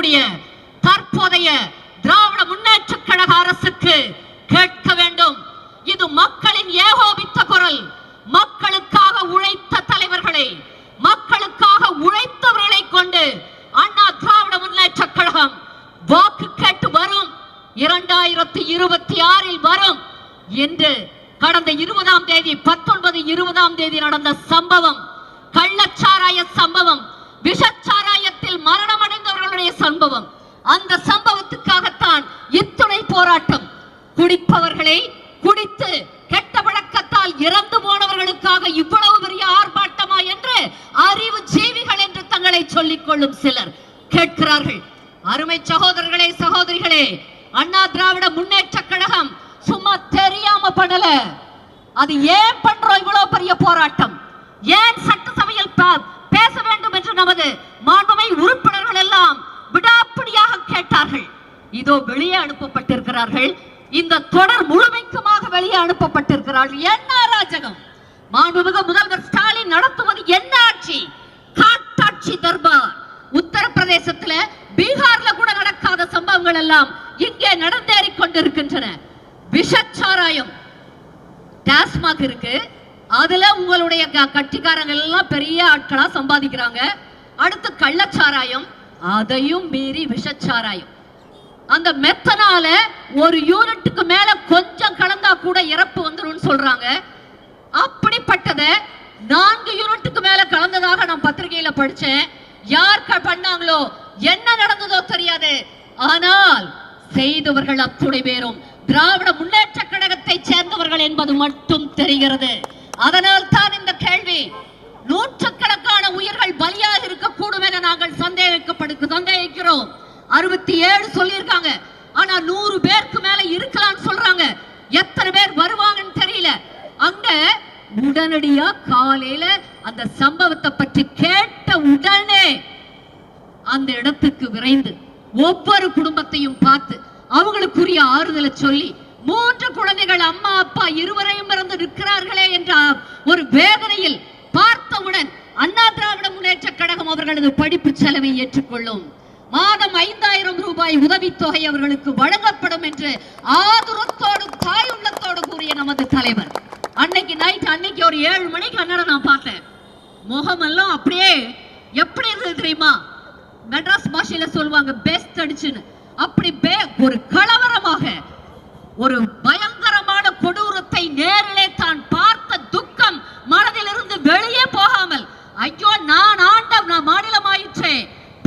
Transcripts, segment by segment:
இருக்கக்கூடிய தற்போதைய திராவிட முன்னேற்ற கழக அரசுக்கு கேட்க வேண்டும். இது மக்களின் ஏகோபித்த குரல். மக்களுக்காக உழைத்த தலைவர்களை, மக்களுக்காக உழைத்தவர்களை கொண்டு அண்ணா திராவிட முன்னேற்ற கழகம் வாக்கு கேட்டு வரும். 2026 வரும் என்று கடந்த 20ஆம் தேதி 19-20ஆம் தேதி நடந்த சம்பவம், கள்ளச்சாராய சம்பவம், விஷச்சாராயத்தில் மரணமடைந்தவர்களுடைய சம்பவம், அந்த சம்பவத்துக்காகத்தான் இத்துணை போராட்டம். குடிப்பவர்களை, குடித்து கெட்ட பழக்கத்தால் இறந்து போனவர்களுக்காக இவ்வளவு பெரிய ஆர்ப்பாட்டமா என்று அறிவு ஜீவிகள் என்று தங்களை சொல்லிக் கொள்ளும் சிலர் கேட்கிறார்கள். அருமை சகோதரர்களே, சகோதரிகளே, அண்ணா திராவிட முன்னேற்ற கழகம் சும்மா தெரியாம பண்ணல. அது ஏன் பண்றோம் இவ்வளவு பெரிய போராட்டம்? ஏன் சட்டசபையில் பேச வேண்டும் என்று நமது மாண்புமிகு உறுப்பினர்கள் எல்லாம் விடாப்பிடியாக கேட்டார்கள். இதோ வெளியே அனுப்பப்பட்டிருக்கிறார்கள். இந்த தொடர் முழுமைக்குமாக வெளியே அனுப்பப்பட்டிருக்கிறார்கள். என்ன அராஜகம்! மாண்புமிகு முதல்வர் ஸ்டாலின் நடத்துவது என்ன ஆட்சி? காட்டாட்சி தர்பார். உத்தரப்பிரதேசத்துல, பீகார்ல கூட நடக்காத சம்பவங்கள் எல்லாம் இங்கே நடந்தேறிக் கொண்டிருக்கின்றன. விஷச்சாராயம் டாஸ்மாக் இருக்கு, அதுல உங்களுடைய கட்சிக்காரங்க எல்லாம் பெரிய ஆட்களா சம்பாதிக்கிறாங்க. அடுத்து கள்ளச்சாராயம், அதையும் மீறி விஷச்சாராயம். அந்த மெத்தனால ஒரு யூனிட்டுக்கு மேல கொஞ்சம் கலந்தா கூட இறப்பு வந்துரும் சொல்றாங்க. அப்படிப்பட்டத 4 யூனிட்டுக்கு மேல கலந்ததாக நான் பத்திரிகையில படிச்சேன். யார் பண்ணாங்களோ, என்ன நடந்ததோ தெரியாது. ஆனால் செய்தவர்கள் அத்துணை பேரும் திராவிட முன்னேற்ற கழகத்தை சேர்ந்தவர்கள் என்பது மட்டும் தெரிகிறது. அதனால் தான் இந்த கேள்வி. நூற்றுக்கணக்கான உயிர்கள் பலியாக இருக்கக்கூடும் என நாங்கள் சந்தேகிக்கிறோம். 67 சொல்லியிருக்காங்க. ஆனா 100 பேருக்கு மேல இருக்கலாம் சொல்றாங்க. எத்தனை பேர் வருவாங்கன்னு தெரியல. அங்க உடனடியா காலையில அந்த சம்பவத்தை பற்றி கேட்ட உடனே அந்த இடத்துக்கு விரைந்து ஒவ்வொரு குடும்பத்தையும் பார்த்து அவங்களுக்குரிய ஆறுதலை சொல்லி, 3 குழந்தைகள் அம்மா அப்பா இருவரையும் இருந்து நிற்கிறார்களே என்ற ஒரு வேதனையில் பார்த்தவுடன் அண்ணா திராவிட முன்னேற்ற கழகம் அவர்களது படிப்பு செலவை ஏற்றுக்கொள்ளும். மாதம் 5000 ரூபாய் உதவித்தொகை அவர்களுக்கு வழங்கப்படும் என்று ஆதுரத்தோடு தாய் உள்ளத்தோடு கூறிய நமது தலைவர் அன்னைக்கு நைட், அன்னைக்கு ஒரு 7 மணிக்கு அண்ணனை நான் பார்த்தேன். முகமெல்லாம் அப்படியே எப்படி இருந்தது தெரியுமா? மெட்ராஸ் பாஷையில சொல்லுவாங்க பெஸ்ட் அடிச்சுன்னு. அப்படி ஒரு கலவரமாக, ஒரு பயங்கரமான கொடூரத்தை நேரிலே தான் பார்த்த துக்கம் மனதிலிருந்து வெளியே போகாமல், ஐயோ நான் மாநிலம் ஆயிற்றே,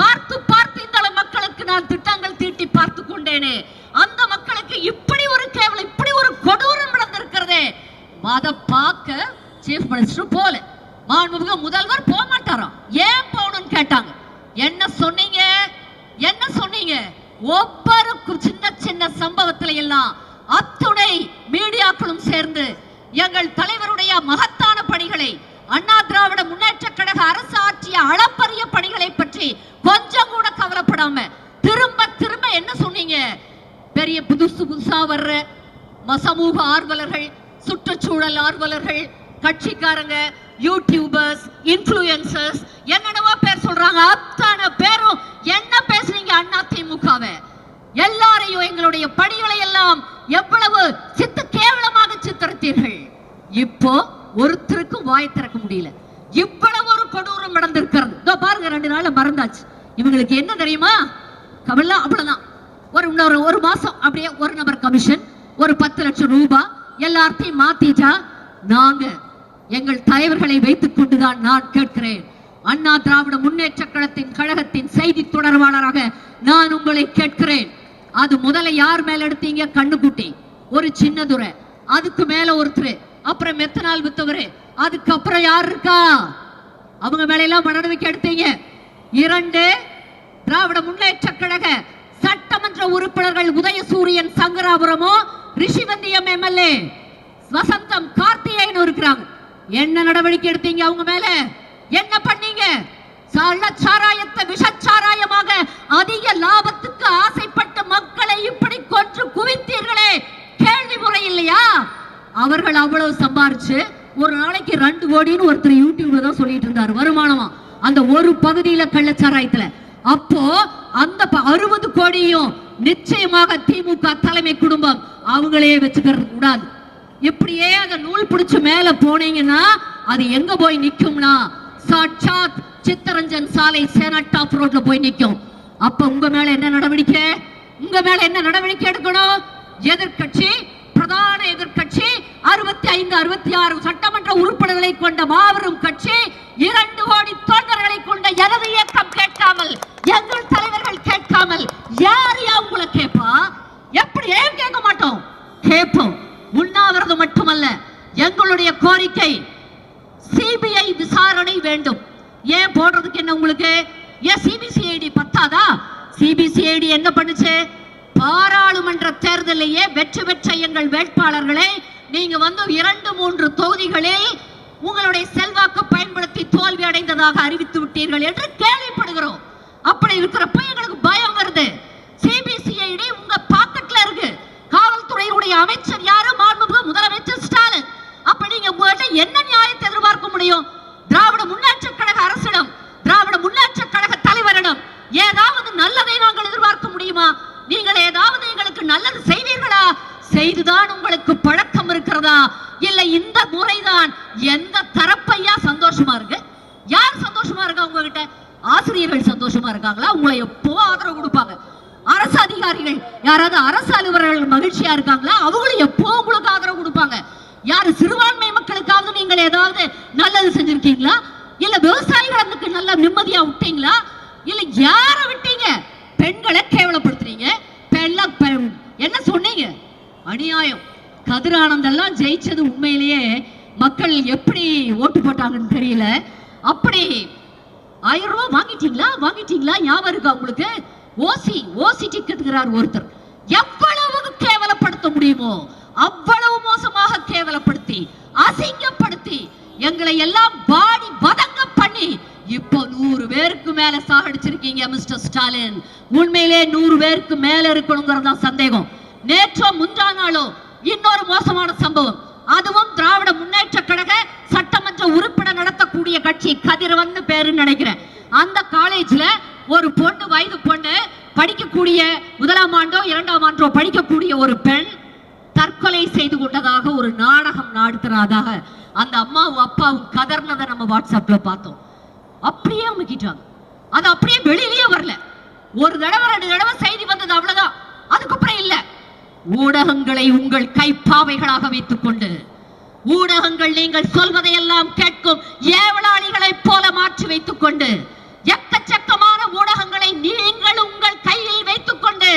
பார்த்து பார்த்து இந்த மக்களுக்கு நான் திட்டங்கள் தீட்டி பார்த்து கொண்டேனே, அந்த மக்களுக்கு இப்படி ஒரு கேவலம், இப்படி ஒரு கொடூரம் நடந்திருக்கிறதே. அத பார்க்க சீஃப் மினிஸ்டர் போல, மாண்புமிகு முதல்வர் போக மாட்டாராம். ஏன் போகணும்னு கேட்டாங்க. என்ன சொன்னீங்க? ஒவ்வொரு சின்ன சின்ன சம்பவத்தில எல்லாம் அத்துணை மீடியாக்களும் சேர்ந்து எங்கள் தலைவருடைய மகத்தான பணிகளை, அண்ணா திராவிட முன்னேற்ற கழக அரசு ஆற்றிய அளப்பரிய பணிகளை பற்றி கொஞ்சம் கூட கவலைப்படாம திரும்ப திரும்ப என்ன சொன்னீங்க? பெரிய புதுசா வர்ற சமூக ஆர்வலர்கள், சுற்றுச்சூழல் ஆர்வலர்கள், கட்சிக்காரங்க, யூடியூபர்ஸ், இன்ஃப்ளூயன்சர்ஸ், என்னென்னவோ பேர் சொல்றாங்க. அத்தனை பேரும் என்ன பேசுறீங்க? அண்ணா திமுகவை எல்லாரையும், எங்களுடைய பணிகளை எல்லாம் எவ்வளவு கேவலமாக சித்தரித்தீர்கள். இப்போ ஒருத்தருக்கும் வாய் திறக்க முடியல. இவ்வளவு ஒரு கொடூரம் நடந்திருக்கிறது. இதோ பாருங்க, 2 நாள்ல மறந்தாச்சு. இவங்களுக்கு என்ன தெரியுமா? கவலை அவ்வளவுதான். ஒரு மாசம் அப்படியே ஒரு நபர் கமிஷன், ஒரு 10 லட்சம் ரூபாய் எல்லாத்தையும் மாத்திட்டா, நாங்க எங்கள் தலைவர்களை வைத்துக் கொண்டுதான் நான் கேட்கிறேன். அண்ணா திராவிட முன்னேற்ற கழகத்தின் செய்தி தொடர்பாளராக நான் உங்களை கேட்கிறேன். அது முதல்ல யார் மேல எடுத்தீங்க? கண்ணுக்குட்டி, ஒரு சின்னதுரை, அதுக்கு மேல ஒருத்தர், அப்புறம் மெத்தனால் வித்தவரு, அதுக்கப்புறம் யார் இருக்கா? அவங்க மேல எல்லாம் நடவடிக்கை எடுத்தீங்க. 2 திராவிட முன்னேற்ற கழக சட்டமன்ற உறுப்பினர்கள் உதயசூரியன் சங்கராபுரமோ, ரிஷிவந்தியம் எம்எல்ஏ வசந்தம் கார்த்திகேயன் இருக்கிறாங்க. என்ன நடவடிக்கை எடுத்தீங்க? அவங்க மேல என்ன பண்ணீங்க? சாராயத்தை விஷச்சாராயமாக அதிக லாபத்துக்கு ஆசைப்பட்ட மக்களை இப்படி கொன்று குவித்தீர்களே, கேள்வி முறை இல்லையா? அவர்கள் அவ்வளவு சம்பாரிச்சு ஒரு நாளைக்கு 2 கோடின்னு ஒருத்தர் யூடியூப்ல தான் சொல்லிட்டு இருந்தார் வருமானமா, அந்த ஒரு பகுதியில கள்ளச்சாராயத்துல. அப்போ அந்த 60 கோடியும் நிச்சயமாக திமுக தலைமை குடும்பம் அவங்களே வச்சுக்கிறது கூடாது. இப்படியே அதை நூல் பிடிச்சு மேல போனீங்கன்னா அது எங்க போய் நிக்கும்னா சாட்சாத் சித்தரஞ்சன் சாலை செனட் ஆஃப் ரோட்ல போய் நிக்கும். அப்ப உங்க மேல என்ன நடவடிக்கை எடுக்கணும்? எதிர்கட்சி, பிரதான எதிர்கட்சி, 65 66 சட்டமன்ற உறுப்பினர்களை கொண்ட மாபெரும் கட்சி, 2 கோடி தொண்டர்களை கொண்ட எனது இயக்கம் கேட்காமல், எங்கள் தலைவர்கள் கேட்காமல் யார் உங்களை கேட்பா? எப்படி? ஏன் கேட்க மாட்டோம்? கேட்போம். உண்ணாவிரதம் மட்டுமல்ல, எங்களுடைய கோரிக்கை சிபிஐ விசாரணை வேண்டும். ஏன் போடுறதுக்கு என்ன உங்களுக்கு? ஏன் சிபிசிஐடி பத்தாதா? சிபிசிஐடி என்ன பண்ணுச்சு? பாராளுமன்ற தேர்தலையே வெற்றி பெற்ற எங்கள் வேட்பாளர்களை நீங்க 2-3 தொகுதிகளில் உங்களுடைய செல்வாக்கு பயன்படுத்தி தோல்வி அடைந்ததாக அறிவித்து விட்டீர்கள் என்று கேள்விப்படுகிறோம். அப்படி இருக்கிறப்ப எங்களுக்கு பயம் வருது. சிபிசிஐடி உங்க பாக்கெட்ல இருக்கு. காவல்துறையுடைய அமைச்சர் யாரு? மாண்புமிகு முதலமைச்சர் ஸ்டாலின். அப்ப நீங்க உங்கள்ட்ட என்ன நியாயத்தை எதிர்பார்க்க முடியும்? திராவிட முன்னேற்ற கழக அரசிடம், திராவிட முன்னேற்ற கழக தலைவரிடம் ஏதாவது நல்லதை நாங்கள் எதிர்பார்க்க முடியுமா? நீங்கள் ஏதாவது எங்களுக்கு நல்லது செய்வீர்களா? செய்துதான் உங்களுக்கு பழக்கம் இருக்கிறதா? இல்ல இந்த முறைதான் எந்த தரப்பையா சந்தோஷமா இருக்கு? யார் சந்தோஷமா இருக்கா உங்ககிட்ட? ஆசிரியர்கள் சந்தோஷமா இருக்காங்களா? உங்களை எப்போ ஆதரவு கொடுப்பாங்க. அரசு அதிகாரிகள் யாராவது அரசு அலுவலர்கள் மகிழ்ச்சியா இருக்காங்களா? அவங்களும் எப்போ உங்களுக்கு ஆதரவு கொடுப்பாங்க. யாரு சிறுபான்மை மக்களுக்காவது நீங்கள் ஏதாவது நல்லது செஞ்சிருக்கீங்களா? இல்ல விவசாயிகளுக்கு நல்ல நிம்மதியா விட்டீங்களா? இல்ல யார விட்டீங்க? பெண்களை கேவலப்படுத்துறீங்க. என்ன சொன்னீங்க? அநியாயம். கதிரானந்த் எல்லாம் ஜெயிச்சது உண்மையிலேயே மக்கள் எப்படி ஓட்டு போட்டாங்கன்னு தெரியல. அப்படி 1000 ரூபாய் வாங்கிட்டீங்களா? ஞாபகம் இருக்கா உங்களுக்கு? ஓசி டிக்கெட்டுகிறார் ஒருத்தர். எவ்வளவு கேவலப்படுத்த முடியுமோ அவ்வளவு மோசமாக கேவலப்படுத்தி, அசிங்கப்படுத்தி, எங்களை எல்லாம் பாடி வதங்க பண்ணி இப்போ 100 பேருக்கு மேல சாகடிச்சிருக்கீங்க மிஸ்டர் ஸ்டாலின். உண்மையிலே 100 பேருக்கு மேல இருக்கணுங்கிறதா சந்தேகம். நேற்றோ முந்தா நாளோ இன்னொரு மோசமான சம்பவம். அதுவும் திராவிட முன்னேற்ற கழக சட்டமன்ற உறுப்பினர் நடத்தக்கூடிய கட்சி கதிரவன் பேருன்னு நினைக்கிறேன். அந்த காலேஜ்ல ஒரு பொண்ணு, வயது பொண்ணு, படிக்கக்கூடிய 1ஆம் ஆண்டோ 2ஆம் ஆண்டோ படிக்கக்கூடிய ஒரு பெண் தற்கொலை செய்து கொண்டதாக ஒரு நாடகம் நடத்துறதாக அந்த அம்மாவும் அப்பாவும் கதர்னதை நம்ம வாட்ஸ்அப்ல பார்த்தோம். அப்படியே அமுக்கிட்டாங்க. அது அப்படியே வெளியிலேயே வரல. ஒரு தடவை 2 தடவை செய்தி வந்தது, அவ்வளவுதான். அதுக்கப்புறம் இல்ல. ஊடகங்களை உங்கள் கைப்பாவைகளாக வைத்துக் கொண்டு, ஊடகங்கள் நீங்கள் சொல்வதையெல்லாம் கேட்கும் ஏவலாளிகளை போல மாற்றி வைத்துக் கொண்டு, எக்கச்சக்கமான ஊடகங்களை நீங்கள் உங்கள் கையில் வைத்துக் கொண்டு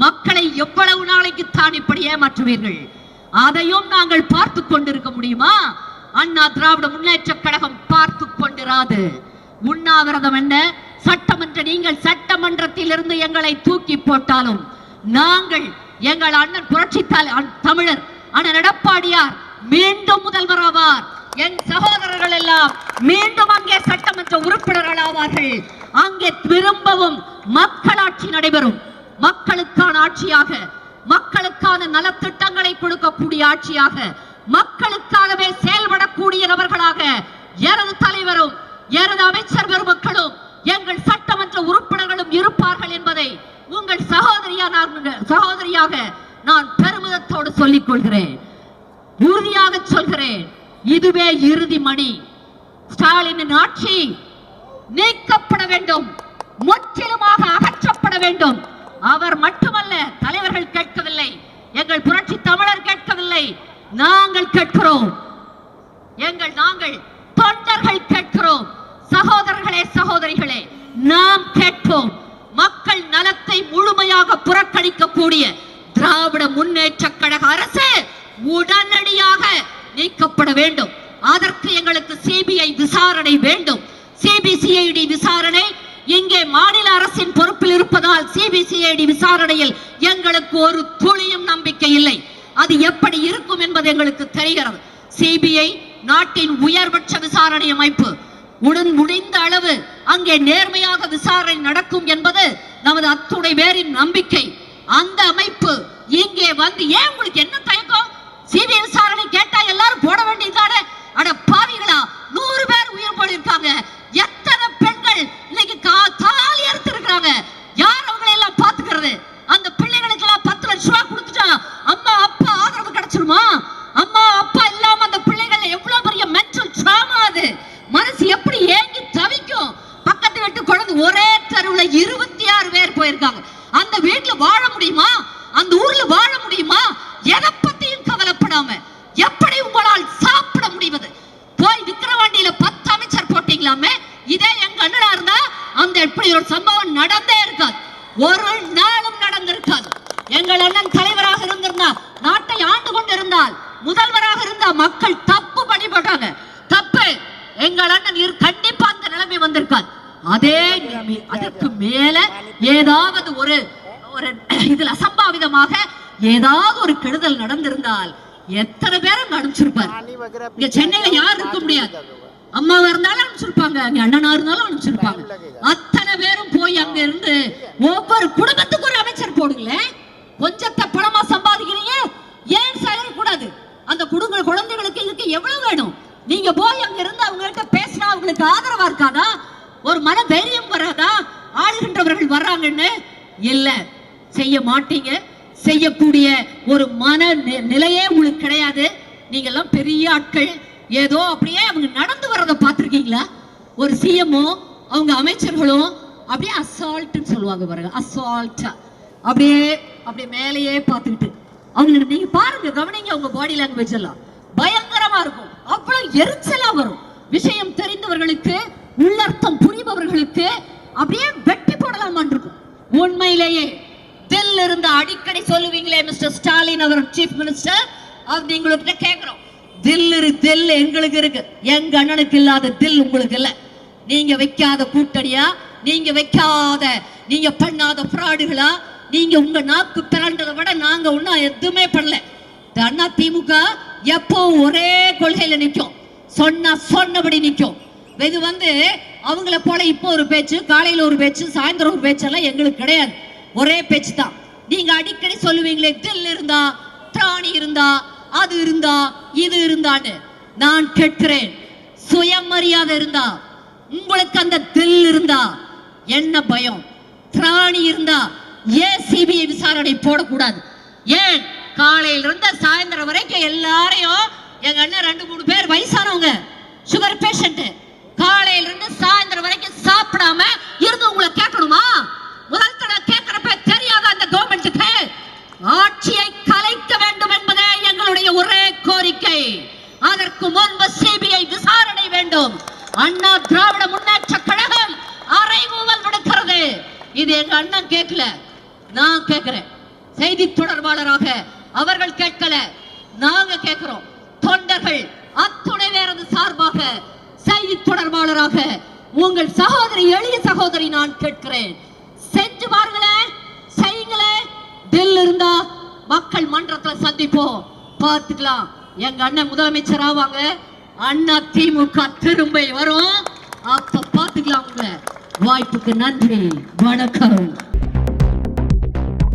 மக்களை எவ்வளவு நாளைக்கு தான் இப்படி ஏமாற்றுவீர்கள்? அதையும் நாங்கள் பார்த்து கொண்டிருக்க முடியுமா? அண்ணா திராவிட முன்னேற்ற கழகம் பார்த்து கொண்டிராது. உண்ணாவிரதம் என்ன? நீங்கள் சட்டமன்றத்தில் இருந்து எங்களை தூக்கி போட்டாலும் நாங்கள் எங்கள் அண்ணன் புரட்சி தமிழர் அண்ணன் எடப்பாடியார் மீண்டும் முதல்வர் ஆவார். என் சகோதரர்கள் எல்லாம் மீண்டும் அங்கே சட்டமன்ற உறுப்பினர்கள் ஆவார்கள். அங்கே திரும்பவும் மக்களாட்சி நடைபெறும். மக்களுக்கான ஆட்சியாக, மக்களுக்கான நலத்திட்டங்களை கொடுக்கக்கூடிய ஆட்சியாக, மக்களுக்காகவே செயல்படக்கூடிய நபர்களாக எனது தலைவரும் எனது அமைச்சர் பெருமக்களும் எங்கள் சட்டமன்ற உறுப்பினர்களும் இருப்பார்கள் என்பதை உங்கள் சகோதரியாக நான் பெருமிதத்தோடு சொல்லிக் கொள்கிறேன், உறுதியாக சொல்கிறேன். இதுவே இறுதி மணி. ஸ்டாலினின் ஆட்சி நீக்கப்பட வேண்டும், முற்றிலுமாக அகற்றப்பட வேண்டும். அவர் மட்டுமல்ல, தலைவர்கள் கேட்கவில்லை, எங்கள் புரட்சி தமிழர் கேட்கவில்லை, நாங்கள் கேட்கிறோம். நாங்கள் தொண்டர்கள் கேட்கிறோம். சகோதரர்களே, சகோதரிகளே, நாம் கேட்போம். மக்கள் நலத்தை முழுமையாக புறக்கணிக்கக்கூடிய திராவிட முன்னேற்ற கழக அரசு உடனடியாக நீக்கப்பட வேண்டும். அதற்கு எங்களுக்கு சிபிஐ விசாரணை வேண்டும். சிபிசிஐடி விசாரணை இங்கே மாநில அரசின் பொறுப்பில் இருப்பதால் சிபிசிஐடி விசாரணையில் எங்களுக்கு ஒரு துளியும் நம்பிக்கை இல்லை. அது எப்படி இருக்கும் என்பது எங்களுக்கு தெரிகிறது. சிபிஐ நாட்டின் உயர்பட்ச விசாரணை அமைப்பு. முடிந்த அளவு அங்கே நேர்மையாக விசாரணை நடக்கும் என்பது நமது அத்துணை பேரின் நம்பிக்கை. அந்த அமைப்பு இங்கே வந்து, ஏன் உங்களுக்கு என்ன தயக்கம்? சிபிஐ விசாரணை கேட்டா எல்லாரும் போட வேண்டியதானே? அட பாவிகளா, 100 பேர் உயிர் போயிருக்காங்க. எத்தனை பெண்கள் இன்னைக்கு தாலி அறுத்து இருக்காங்க. ஒரே தெருவுல 26 பேர் போயிருக்காங்க. அந்த வீட்டுல வாழ முடியுமா? அந்த ஊர்ல வாழ முடியுமா? எதை பத்தியும் கவலைப்படாம எப்படி உங்களால் சாப்பிட முடிவது? போய் விக்கிரவாண்டியில 10 அமைச்சர் போட்டீங்களாமே, இதே எங்க அண்ணனா இருந்தா அந்த இப்படி ஒரு சம்பவம் நடந்தே இருக்காது, ஒரு நாளும் நடந்திருக்காது. எங்கள் அண்ணன் தலைவராக இருந்திருந்தால், நாட்டை ஆண்டு கொண்டிருந்தால், முதல்வராக இருந்தா மக்கள் தப்பு பண்ணிவிட்டாங்க. தப்பு. எங்கள் அண்ணன் கண்டிப்பா அந்த நிலைமை வந்திருக்காது. அதே நிலைமை அதற்கு மேல ஏதாவது ஒரு இதுல அசம்பாவிதமாக ஏதாவது ஒரு கெடுதல் நடந்திருந்தால் எத்தனை பேரும் அனுப்பிச்சிருப்பார். இங்க சென்னையில யாரும் இருக்க முடியாது. அம்மாவா இருந்தாலும் அனுப்பிச்சிருப்பாங்க, அங்க அண்ணனா இருந்தாலும் அனுப்பிச்சிருப்பாங்க. அத்தனை பேரும் போய் அங்க இருந்து ஒவ்வொரு குடும்பத்துக்கு ஒரு அமைச்சர் போடுங்களேன். கொஞ்சத்தை பணமா சம்பாதிக்கிறீங்க, ஏன் செய்யக்கூடாது? அந்த குழந்தைகளுக்கு இதுக்கு எவ்வளவு வேணும்? நீங்க போய் அங்க இருந்து அவங்க கிட்ட பேசினா அவங்களுக்கு ஆதரவா இருக்காதா? ஒரு மன தைரியம் வராதா? ஆளுகின்றவர்கள் வர்றாங்கன்னு இல்ல, செய்ய மாட்டீங்க. செய்யக்கூடிய ஒரு மன நிலையே உங்களுக்கு கிடையாது. நீங்க எல்லாம் பெரிய ஆட்கள். ஏதோ அப்படியே அவங்க நடந்து வர்றதை பார்த்திருக்கீங்களா? ஒரு சிஎம்ஓ அவங்க அமைச்சர்களும் அப்படியே அசால்ட்னு சொல்லுவாங்க பாருங்க, அசால்ட்டா அப்படியே மேலேயே பார்த்துக்கிட்டு அவங்க நீங்க பாருங்க, கவனிங்க, அவங்க பாடி லாங்குவேஜ் எல்லாம் பயங்கரமா இருக்கும். அவ்வளவு எரிச்சலா வரும். விஷயம் தெரிந்தவர்களுக்கு, உள்ளர்த்தம் புரிபவர்களுக்கு அப்படியே வெட்டி போடலாமான் இருக்கும். உண்மையிலேயே தில் இருந்த அடிக்கடி சொல்லுவீங்களே மிஸ்டர் ஸ்டாலின் அவர் சீஃப் மினிஸ்டர், நீங்களுக்கு கேட்கிறோம், தில் எங்களுக்கு இருக்கு, எங்க அண்ணனுக்கு இல்லாத தில் உங்களுக்கு இல்ல. நீங்க வைக்காத கூட்டணியா, நீங்க பண்ணாத ஃப்ராடுகளா, நீங்க உங்க நாக்கு பிறண்டதை விட நாங்க ஒன்னும் எதுவுமே பண்ணல. அண்ணா திமுக எப்போ ஒரே கொள்கையில நிக்கும், சொன்னபடி நிக்கும். இது அவங்கள போல இப்போ ஒரு பேச்சு, காலையில ஒரு பேச்சு, சாயந்தரம் ஒரு பேச்செல்லாம் எங்களுக்கு கிடையாது. ஒரே பேச்சு தான். நீங்க அடிக்கடி சொல்லுவீங்களே தில் இருந்தா, திராணி இருந்தா, அது இருந்தா, இது இருந்தான்னு. நான் கேட்கிறேன், சுயமரியாதை இருந்தா, உங்களுக்கு அந்த தில் இருந்தா என்ன பயம்? திராணி இருந்தா ஏன் சிபிஐ விசாரணை போடக்கூடாது? ஏன் காலையில இருந்து சாயந்தரம் வரைக்கும் எல்லாரையும், எங்க அண்ணன் 2-3 பேர் வயசானவங்க, சுகர் பேஷண்ட், காலையில இருந்து சாயந்தரம் வரைக்கும் சாப்பிடாம இருந்து உங்களை கேட்கணுமா? முதல் தடவை கேட்கிறப்ப தெரியாத அந்த கவர்மெண்ட்டுக்கு ஆட்சியை கலைக்க வேண்டும் என்பதே எங்களுடைய ஒரே கோரிக்கை. அதற்கு முன்பு சிபிஐ விசாரணை வேண்டும். அண்ணா திராவிட முன்னேற்ற கழகம் அறைகூவல் விடுக்கிறது. இது எங்க அண்ணன் கேட்கல, நான் கேட்கிறேன். செய்தி தொடர்பாளராக அவர்கள் கேட்கல, நாங்க கேட்கிறோம். தொண்டர்கள் அத்துணை பேரது சார்பாக செய்தி தொடர்பாளராக உங்கள் சகோதரி, எளிய சகோதரி நான் கேட்கிறேன், செஞ்சு பாருங்களேன், செய்யுங்களேன். தில் இருந்தா மக்கள் மன்றத்துல சந்திப்போம், பார்த்துக்கலாம். எங்க அண்ணன் முதலமைச்சர் ஆவாங்க, அண்ணா திமுக திரும்ப வரும், அப்ப பார்த்துக்கலாம். வாய்ப்புக்கு நன்றி, வணக்கம்.